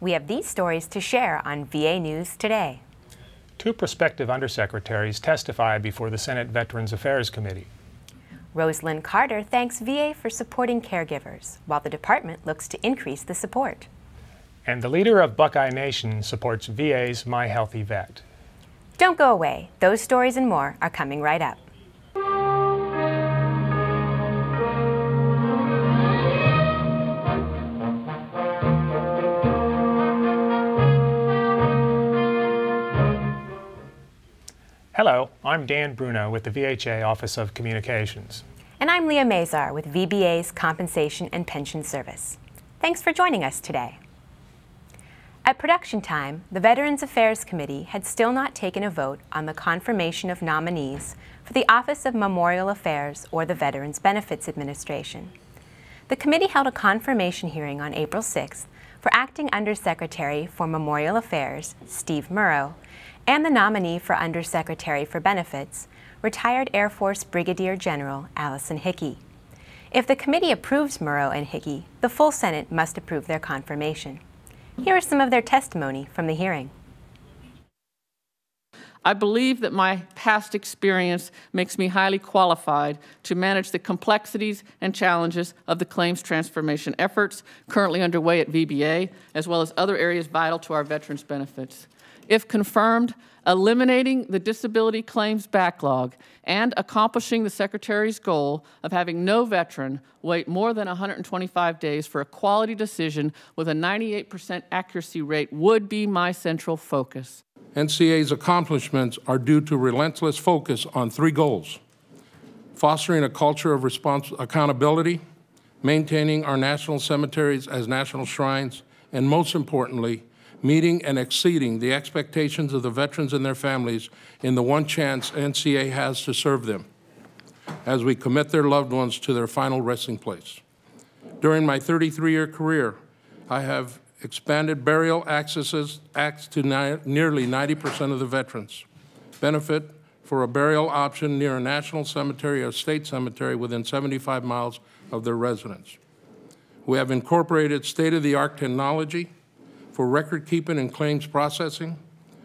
We have these stories to share on VA News Today. Two prospective undersecretaries testify before the Senate Veterans Affairs Committee. Rosalind Carter thanks VA for supporting caregivers, while the department looks to increase the support. And the leader of Buckeye Nation supports VA's My Healthy Vet. Don't go away. Those stories and more are coming right up. Hello, I'm Dan Bruneau with the VHA Office of Communications. And I'm Leah Mazar with VBA's Compensation and Pension Service. Thanks for joining us today. At production time, the Veterans Affairs Committee had still not taken a vote on the confirmation of nominees for the Office of Memorial Affairs or the Veterans Benefits Administration. The committee held a confirmation hearing on April 6th for Acting Undersecretary for Memorial Affairs, Steve Murrow, and the nominee for Undersecretary for Benefits, retired Air Force Brigadier General Allison Hickey. If the committee approves Murrow and Hickey, the full Senate must approve their confirmation. Here is some of their testimony from the hearing. I believe that my past experience makes me highly qualified to manage the complexities and challenges of the claims transformation efforts currently underway at VBA, as well as other areas vital to our veterans' benefits. If confirmed, eliminating the disability claims backlog and accomplishing the Secretary's goal of having no veteran wait more than 125 days for a quality decision with a 98% accuracy rate would be my central focus. NCA's accomplishments are due to relentless focus on three goals: fostering a culture of accountability, maintaining our national cemeteries as national shrines, and most importantly, meeting and exceeding the expectations of the veterans and their families in the one chance NCA has to serve them as we commit their loved ones to their final resting place. During my 33-year career, I have expanded burial access to nearly 90% of the veterans. Benefit for a burial option near a national cemetery or state cemetery within 75 miles of their residence. We have incorporated state-of-the-art technology for record-keeping and claims processing.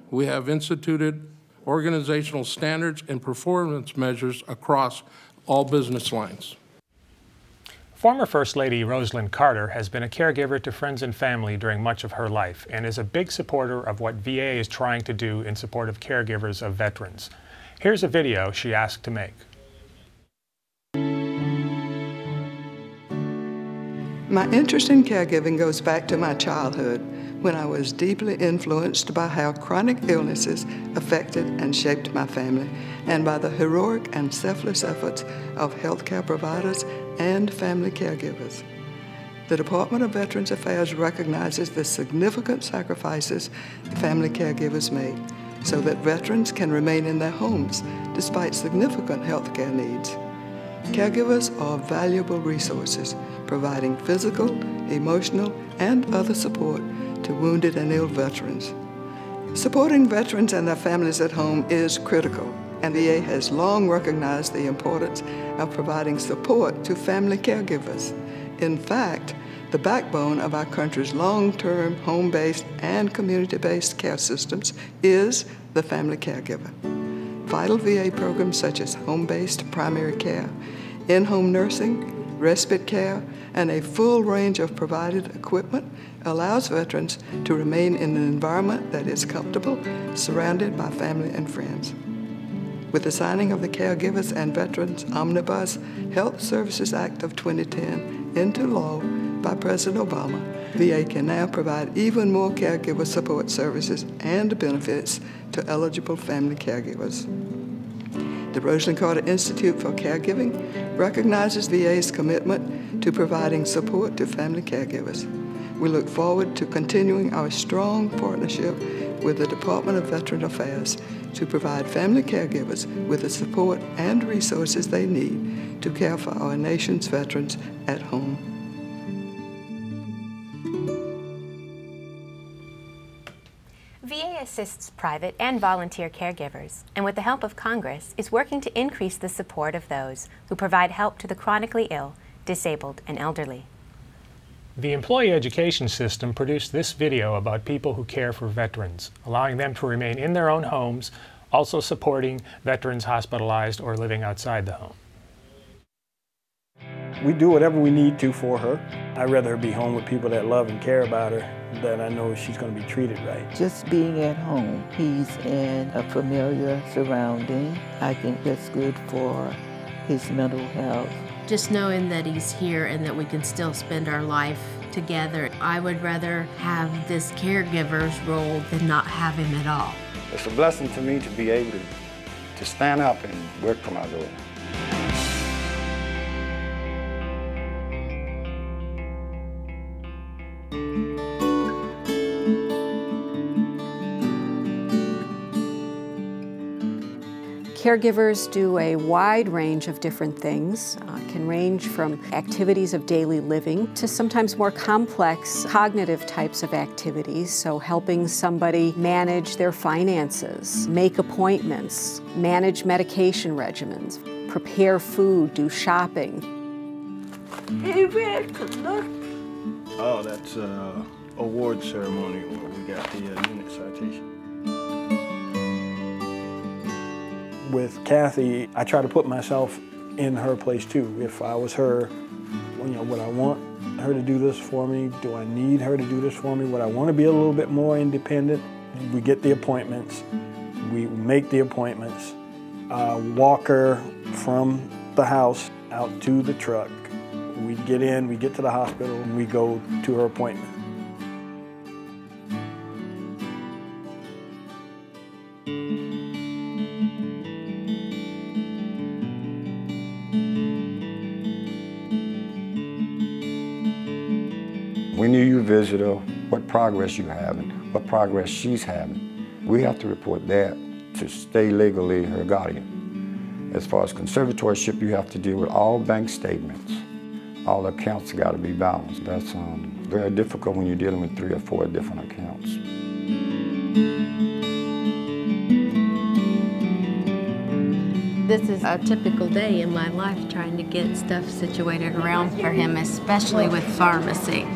We have instituted organizational standards and performance measures across all business lines. Former First Lady Rosalind Carter has been a caregiver to friends and family during much of her life and is a big supporter of what VA is trying to do in support of caregivers of veterans. Here's a video she asked to make. My interest in caregiving goes back to my childhood, when I was deeply influenced by how chronic illnesses affected and shaped my family, and by the heroic and selfless efforts of healthcare providers and family caregivers. The Department of Veterans Affairs recognizes the significant sacrifices the family caregivers made so that veterans can remain in their homes despite significant healthcare needs. Caregivers are valuable resources, providing physical, emotional, and other support to wounded and ill veterans. Supporting veterans and their families at home is critical, and VA has long recognized the importance of providing support to family caregivers. In fact, the backbone of our country's long-term home-based and community-based care systems is the family caregiver. Vital VA programs such as home-based primary care, in-home nursing, respite care, and a full range of provided equipment allows veterans to remain in an environment that is comfortable, surrounded by family and friends. With the signing of the Caregivers and Veterans Omnibus Health Services Act of 2010 into law by President Obama, VA can now provide even more caregiver support services and benefits to eligible family caregivers. The Rosalind Carter Institute for Caregiving recognizes VA's commitment to providing support to family caregivers. We look forward to continuing our strong partnership with the Department of Veterans Affairs to provide family caregivers with the support and resources they need to care for our nation's veterans at home. VA assists private and volunteer caregivers, and with the help of Congress, is working to increase the support of those who provide help to the chronically ill, disabled, and elderly. The employee education system produced this video about people who care for veterans, allowing them to remain in their own homes, also supporting veterans hospitalized or living outside the home. We do whatever we need to for her. I'd rather her be home with people that love and care about her, that I know she's going to be treated right. Just being at home, he's in a familiar surrounding. I think that's good for his mental health. Just knowing that he's here and that we can still spend our life together. I would rather have this caregiver's role than not have him at all. It's a blessing to me to be able to stand up and work for my daughter. Caregivers do a wide range of different things. Can range from activities of daily living to sometimes more complex cognitive types of activities, so helping somebody manage their finances, make appointments, manage medication regimens, prepare food, do shopping. Hey, Red, look. Oh, that's an award ceremony where we got the unit citation. With Kathy, I try to put myself in her place too. If I was her, would I want her to do this for me? Do I need her to do this for me? Would I want to be a little bit more independent? We get the appointments, we make the appointments, walk her from the house out to the truck. We get in, we get to the hospital, and we go to her appointment. When you visit her, what progress you having, what progress she's having. We have to report that to stay legally her guardian. As far as conservatorship, you have to deal with all bank statements. All accounts got to be balanced. That's very difficult when you're dealing with 3 or 4 different accounts. This is a typical day in my life trying to get stuff situated around for him, especially with pharmacy.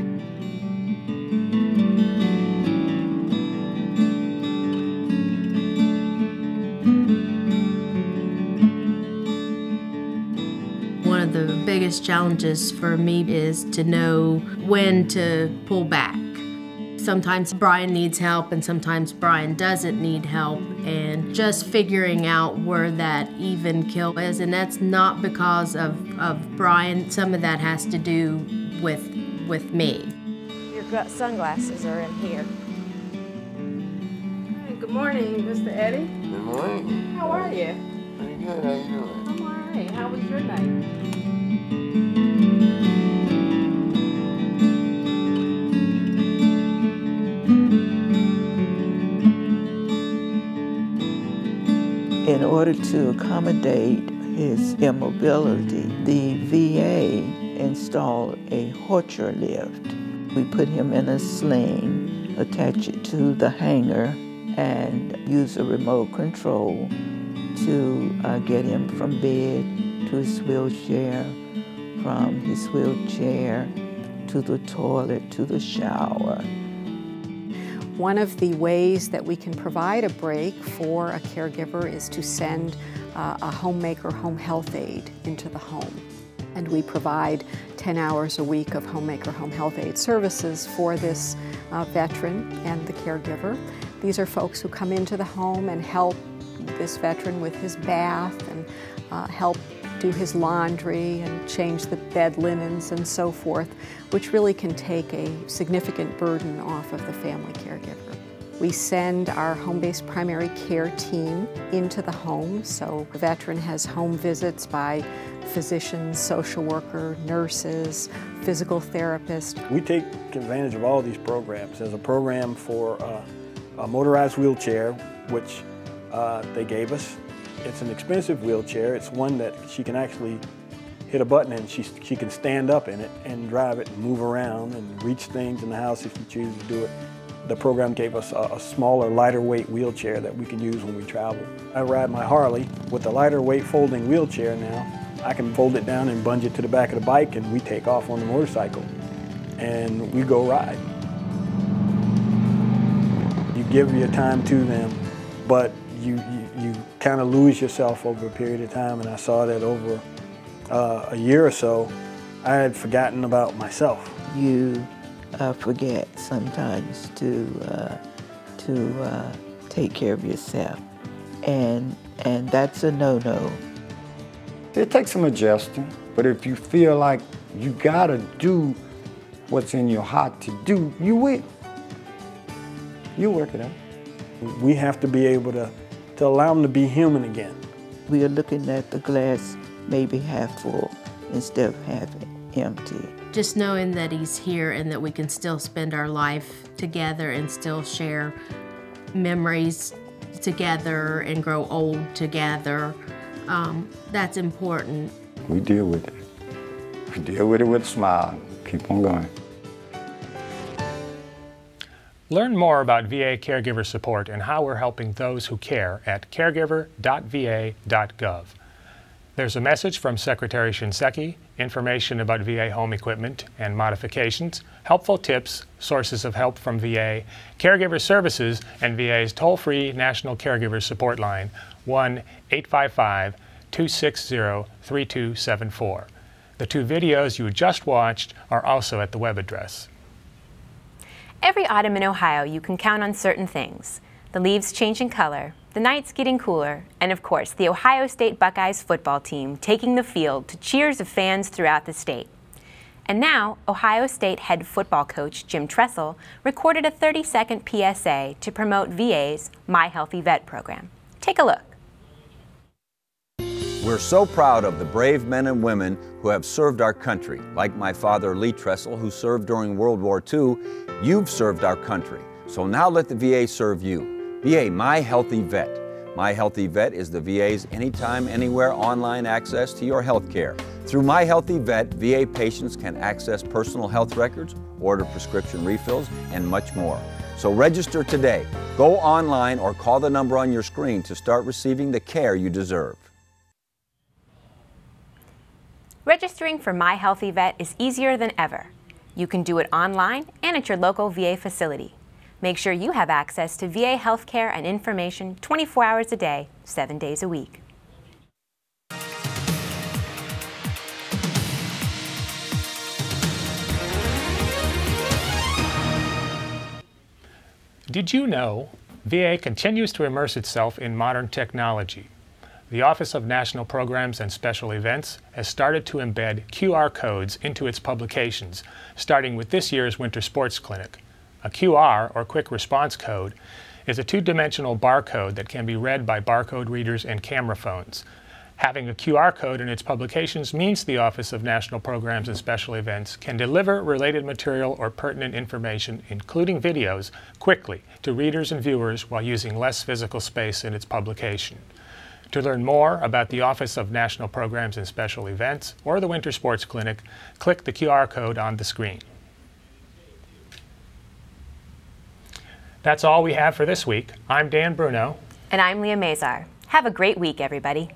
One of the biggest challenges for me is to know when to pull back. Sometimes Brian needs help and sometimes Brian doesn't need help, and just figuring out where that even keel is. And that's not because of Brian. Some of that has to do with me. Your sunglasses are in here. Hey, good morning, Mr. Eddie. Good morning. How are you? Pretty good. How you doing? I'm all right. How was your night? In order to accommodate his immobility, the VA installed a Horcher lift. We put him in a sling, attach it to the hanger, and use a remote control to get him from bed to his wheelchair, from his wheelchair to the toilet, to the shower. One of the ways that we can provide a break for a caregiver is to send a homemaker home health aide into the home. And we provide 10 hours a week of homemaker home health aide services for this veteran and the caregiver. These are folks who come into the home and help this veteran with his bath and help do his laundry and change the bed linens and so forth, which really can take a significant burden off of the family caregiver. We send our home-based primary care team into the home, so the veteran has home visits by physicians, social worker, nurses, physical therapist. We take advantage of all these programs. There's a program for a motorized wheelchair, which they gave us. It's an expensive wheelchair. It's one that she can actually hit a button and she can stand up in it and drive it and move around and reach things in the house if she chooses to do it. The program gave us a smaller, lighter weight wheelchair that we can use when we travel. I ride my Harley with a lighter weight folding wheelchair now. I can fold it down and bunge it to the back of the bike and we take off on the motorcycle. and we go ride. You give your time to them, but you kind of lose yourself over a period of time, and I saw that over a year or so, I had forgotten about myself. You forget sometimes to take care of yourself, and that's a no-no. It takes some adjusting, but if you feel like you gotta do what's in your heart to do, you will. You work it out. We have to be able to allow them to be human again. We are looking at the glass maybe half full instead of half empty. Just knowing that he's here and that we can still spend our life together and still share memories together and grow old together, that's important. We deal with it. We deal with it with a smile. Keep on going. Learn more about VA caregiver support and how we're helping those who care at caregiver.va.gov. There's a message from Secretary Shinseki, information about VA home equipment and modifications, helpful tips, sources of help from VA, caregiver services, and VA's toll-free National Caregiver Support Line, 1-855-260-3274. The 2 videos you just watched are also at the web address. Every autumn in Ohio, you can count on certain things: the leaves changing color, the nights getting cooler, and of course, the Ohio State Buckeyes football team taking the field to cheers of fans throughout the state. And now, Ohio State head football coach Jim Tressel recorded a 30-second PSA to promote VA's My Healthy Vet program. Take a look. We're so proud of the brave men and women who have served our country. Like my father, Lee Tressel, who served during World War II, you've served our country. So now let the VA serve you. VA My Healthy Vet. My Healthy Vet is the VA's anytime, anywhere online access to your health care. Through My Healthy Vet, VA patients can access personal health records, order prescription refills, and much more. So register today. Go online or call the number on your screen to start receiving the care you deserve. Registering for My Healthy Vet is easier than ever. You can do it online and at your local VA facility. Make sure you have access to VA healthcare and information 24 hours a day, 7 days a week. Did you know VA continues to immerse itself in modern technology? The Office of National Programs and Special Events has started to embed QR codes into its publications, starting with this year's Winter Sports Clinic. A QR, or Quick Response Code, is a 2-dimensional barcode that can be read by barcode readers and camera phones. Having a QR code in its publications means the Office of National Programs and Special Events can deliver related material or pertinent information, including videos, quickly to readers and viewers while using less physical space in its publication. To learn more about the Office of National Programs and Special Events or the Winter Sports Clinic, click the QR code on the screen. That's all we have for this week. I'm Dan Bruneau. And I'm Leah Mazar. Have a great week, everybody.